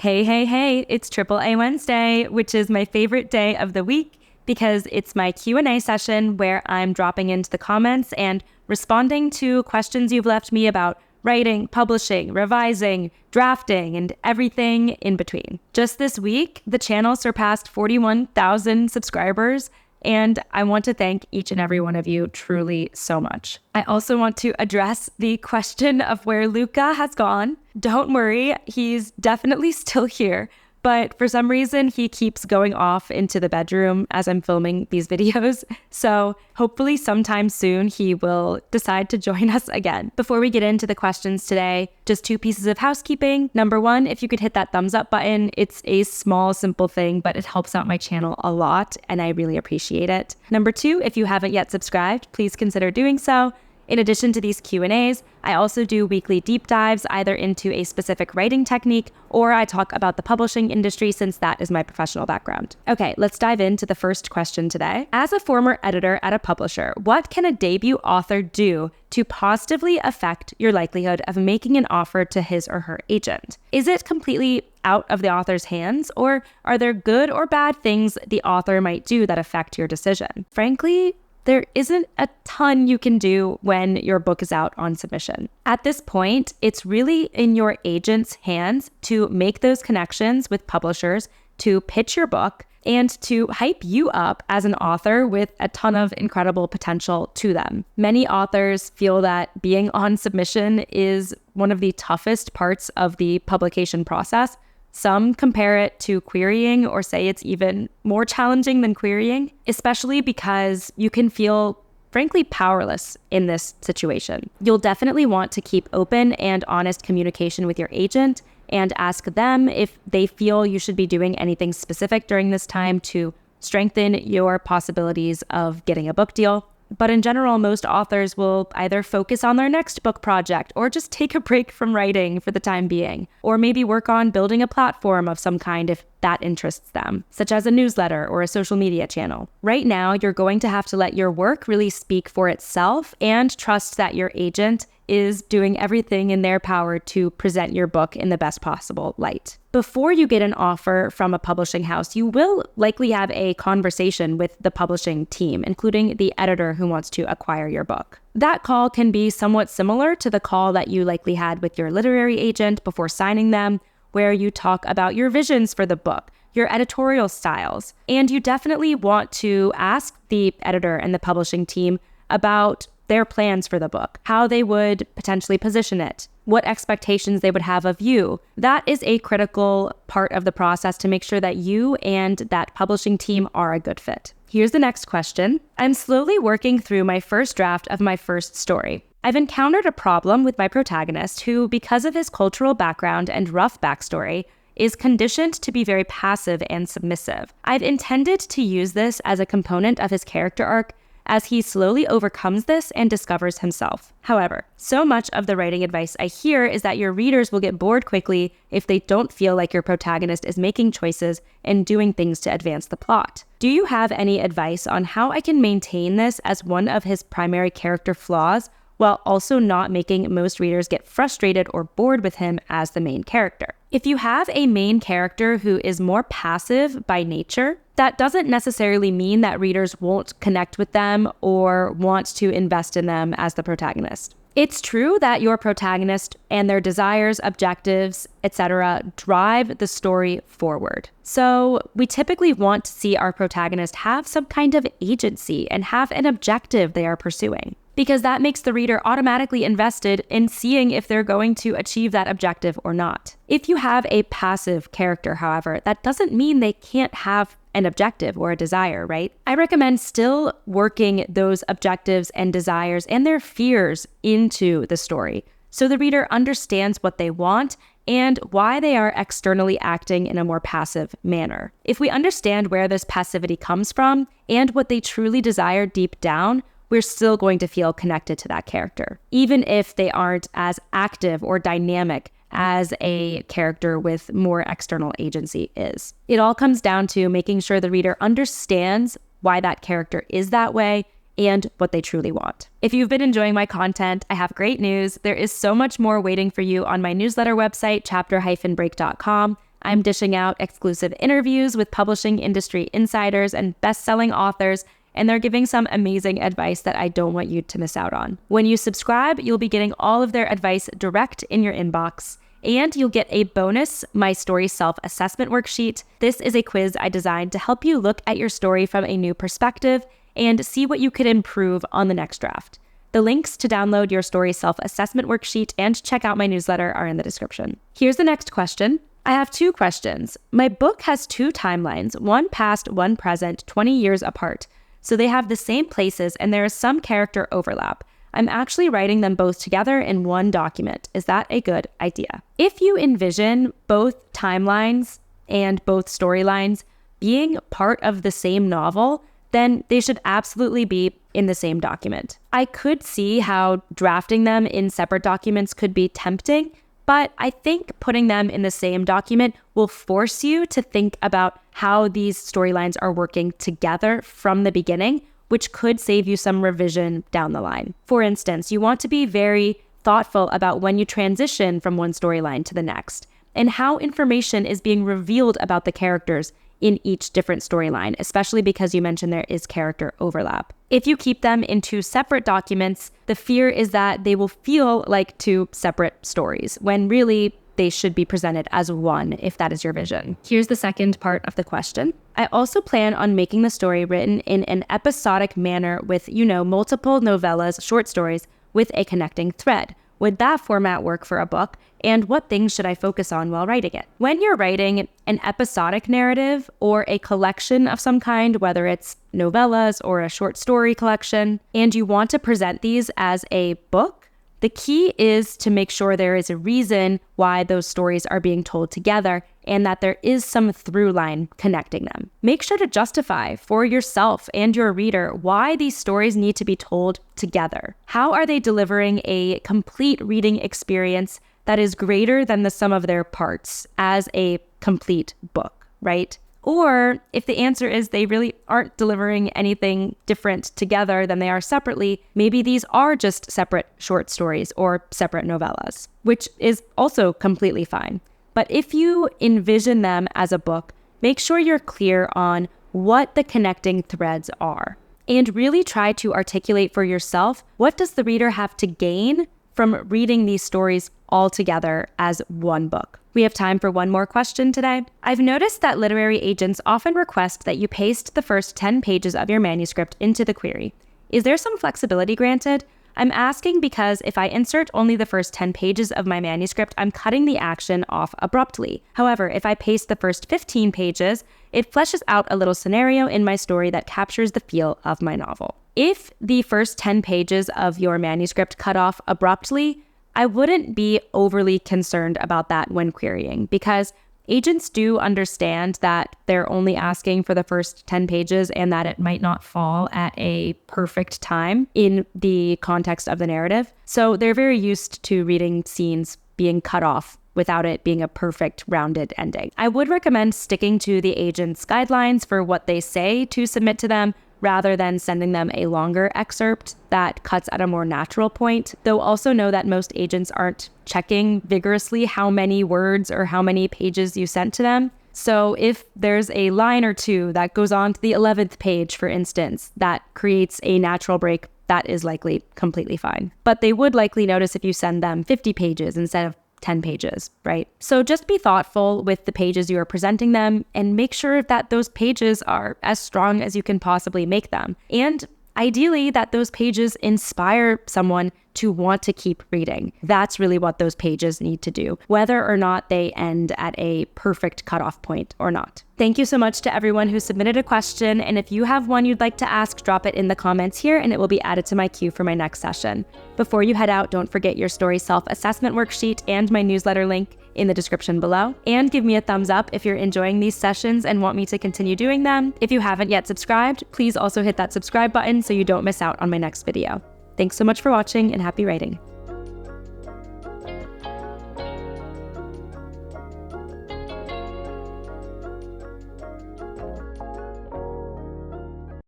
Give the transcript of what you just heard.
Hey, hey, hey, it's AAA Wednesday, which is my favorite day of the week because it's my Q&A session where I'm dropping into the comments and responding to questions you've left me about writing, publishing, revising, drafting, and everything in between. Just this week, the channel surpassed 41,000 subscribers, and I want to thank each and every one of you truly so much. I also want to address the question of where Luca has gone. Don't worry, he's definitely still here, but for some reason he keeps going off into the bedroom as I'm filming these videos. So hopefully sometime soon he will decide to join us again. Before we get into the questions today, just 2 pieces of housekeeping. Number 1, if you could hit that thumbs up button, it's a small, simple thing, but it helps out my channel a lot and I really appreciate it. Number 2, if you haven't yet subscribed, please consider doing so. In addition to these Q&As, I also do weekly deep dives either into a specific writing technique or I talk about the publishing industry since that is my professional background. Okay, let's dive into the first question today. As a former editor at a publisher, what can a debut author do to positively affect your likelihood of making an offer to his or her agent? Is it completely out of the author's hands, or are there good or bad things the author might do that affect your decision? Frankly, there isn't a ton you can do when your book is out on submission. At this point, it's really in your agent's hands to make those connections with publishers, to pitch your book, and to hype you up as an author with a ton of incredible potential to them. Many authors feel that being on submission is one of the toughest parts of the publication process. Some compare it to querying or say it's even more challenging than querying, especially because you can feel, frankly, powerless in this situation. You'll definitely want to keep open and honest communication with your agent and ask them if they feel you should be doing anything specific during this time to strengthen your possibilities of getting a book deal. But in general, most authors will either focus on their next book project or just take a break from writing for the time being, or maybe work on building a platform of some kind if that interests them, such as a newsletter or a social media channel. Right now, you're going to have to let your work really speak for itself and trust that your agent is doing everything in their power to present your book in the best possible light. Before you get an offer from a publishing house, you will likely have a conversation with the publishing team, including the editor who wants to acquire your book. That call can be somewhat similar to the call that you likely had with your literary agent before signing them, where you talk about your visions for the book, your editorial styles, and you definitely want to ask the editor and the publishing team about their plans for the book, how they would potentially position it, what expectations they would have of you. That is a critical part of the process to make sure that you and that publishing team are a good fit. Here's the next question. I'm slowly working through my first draft of my first story. I've encountered a problem with my protagonist who, because of his cultural background and rough backstory, is conditioned to be very passive and submissive. I've intended to use this as a component of his character arc as he slowly overcomes this and discovers himself. However, so much of the writing advice I hear is that your readers will get bored quickly if they don't feel like your protagonist is making choices and doing things to advance the plot. Do you have any advice on how I can maintain this as one of his primary character flaws while also not making most readers get frustrated or bored with him as the main character? If you have a main character who is more passive by nature, that doesn't necessarily mean that readers won't connect with them or want to invest in them as the protagonist. It's true that your protagonist and their desires, objectives, etc. drive the story forward. So we typically want to see our protagonist have some kind of agency and have an objective they are pursuing, because that makes the reader automatically invested in seeing if they're going to achieve that objective or not. If you have a passive character, however, that doesn't mean they can't have an objective or a desire, right? I recommend still working those objectives and desires and their fears into the story so the reader understands what they want and why they are externally acting in a more passive manner. If we understand where this passivity comes from and what they truly desire deep down, we're still going to feel connected to that character, even if they aren't as active or dynamic as a character with more external agency is. It all comes down to making sure the reader understands why that character is that way and what they truly want. If you've been enjoying my content, I have great news. There is so much more waiting for you on my newsletter website, chapter-break.com. I'm dishing out exclusive interviews with publishing industry insiders and best-selling authors, and they're giving some amazing advice that I don't want you to miss out on. When you subscribe, you'll be getting all of their advice direct in your inbox. And you'll get a bonus My Story self-assessment worksheet. This is a quiz I designed to help you look at your story from a new perspective and see what you could improve on the next draft. The links to download your story self-assessment worksheet and check out my newsletter are in the description. Here's the next question. I have 2 questions. My book has 2 timelines, one past, one present, 20 years apart. So they have the same places and there is some character overlap. I'm actually writing them both together in one document. Is that a good idea? If you envision both timelines and both storylines being part of the same novel, then they should absolutely be in the same document. I could see how drafting them in separate documents could be tempting, but I think putting them in the same document will force you to think about how these storylines are working together from the beginning, which could save you some revision down the line. For instance, you want to be very thoughtful about when you transition from one storyline to the next, and how information is being revealed about the characters in each different storyline, especially because you mentioned there is character overlap. If you keep them in 2 separate documents, the fear is that they will feel like 2 separate stories, when really they should be presented as one if that is your vision. Here's the second part of the question. I also plan on making the story written in an episodic manner with, multiple novellas, short stories, with a connecting thread. Would that format work for a book? And what things should I focus on while writing it? When you're writing an episodic narrative or a collection of some kind, whether it's novellas or a short story collection, and you want to present these as a book, the key is to make sure there is a reason why those stories are being told together and that there is some through line connecting them. Make sure to justify for yourself and your reader why these stories need to be told together. How are they delivering a complete reading experience that is greater than the sum of their parts as a complete book, right? Or if the answer is they really aren't delivering anything different together than they are separately, maybe these are just separate short stories or separate novellas, which is also completely fine. But if you envision them as a book, make sure you're clear on what the connecting threads are, and really try to articulate for yourself, what does the reader have to gain from reading these stories all together as one book? We have time for one more question today. I've noticed that literary agents often request that you paste the first 10 pages of your manuscript into the query. Is there some flexibility granted? I'm asking because if I insert only the first 10 pages of my manuscript, I'm cutting the action off abruptly. However, if I paste the first 15 pages, it fleshes out a little scenario in my story that captures the feel of my novel. If the first 10 pages of your manuscript cut off abruptly, I wouldn't be overly concerned about that when querying, because agents do understand that they're only asking for the first 10 pages and that it might not fall at a perfect time in the context of the narrative. So they're very used to reading scenes being cut off without it being a perfect rounded ending. I would recommend sticking to the agent's guidelines for what they say to submit to them, rather than sending them a longer excerpt that cuts at a more natural point. Though also know that most agents aren't checking vigorously how many words or how many pages you sent to them. So if there's a line or two that goes on to the 11th page, for instance, that creates a natural break, that is likely completely fine. But they would likely notice if you send them 50 pages instead of 10 pages, right? So just be thoughtful with the pages you are presenting them and make sure that those pages are as strong as you can possibly make them. And ideally that those pages inspire someone to want to keep reading. That's really what those pages need to do, whether or not they end at a perfect cutoff point or not. Thank you so much to everyone who submitted a question. And if you have one you'd like to ask, drop it in the comments here and it will be added to my queue for my next session. Before you head out, don't forget your story self-assessment worksheet and my newsletter link in the description below. And give me a thumbs up if you're enjoying these sessions and want me to continue doing them. If you haven't yet subscribed, please also hit that subscribe button so you don't miss out on my next video. Thanks so much for watching and happy writing.